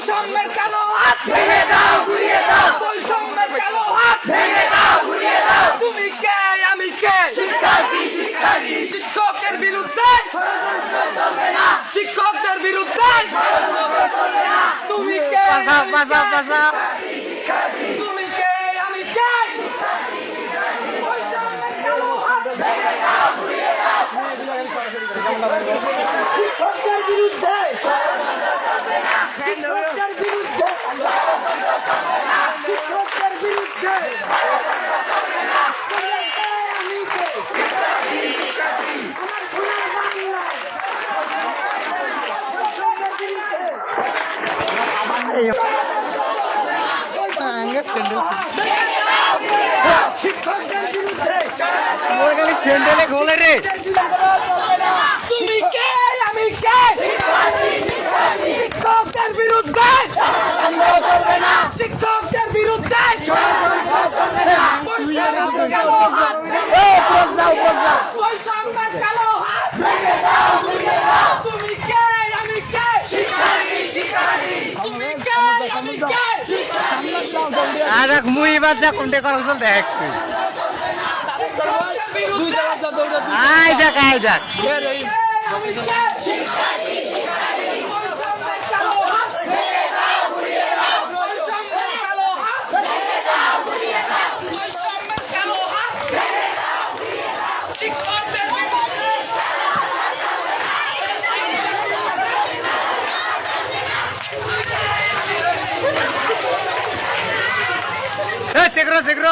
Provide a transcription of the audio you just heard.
বৈষম্যের কালো হাত ভেঙে দাও, ঘুরিয়ে দাও। বৈষম্যের কালো হাত ভেঙে দাও, ঘুরিয়ে দাও। তুমি কে, আমি কে? শিক্ষার্থী, শিক্ষার্থী। শিক্ষকের বিরুদ্ধে ষড়যন্ত্র চলবে না। শিক্ষকদের বিরুদ্ধে ষড়যন্ত্র চলবে না। তুমি কে, তুমি কে, আমি কে? বৈষম্যের কালো হাত ভেঙে দাও, ঘুরিয়ে দাও। শিক্ষকদের বিরুদ্ধে শিক্ষকদের বিরুদ্ধে শিক্ষকদের বিরুদ্ধে আমি কে? আমার সোনার বাংলা। শিক্ষকদের বিরুদ্ধে স্যান্ডেলে গোলে রে। তুমি কে, আমি কে? শিক্ষকদের বিরুদ্ধে চলবে না। শিক্ষকদের বিরুদ্ধে বৈষম্যের কালো হাত বৈষম্যের কালো হাত ভেঙে দাও, ঘুরিয়ে দাও। তুমি কে, আমি কে? শিক্ষার্থী, শিক্ষার্থী। তুমি কে, আমি কে? আজ মুই বাদ কোনটা করা চল দেখ। শিক্ষকদের বিরুদ্ধে আয় যাক আয় যাক। আমি কে? শিক্ষার্থী, শিক্ষার্থী। বৈষম্যের কালো হাত ভেঙে দাও, ঘুরিয়ে দাও। বৈষম্যের কালো হাত ভেঙে দাও, ঘুরিয়ে দাও। বৈষম্যের কালো হাত ভেঙে দাও, ঘুরিয়ে দাও। শিক্ষকদের বিরুদ্ধে সেগ্রো সেগ্রো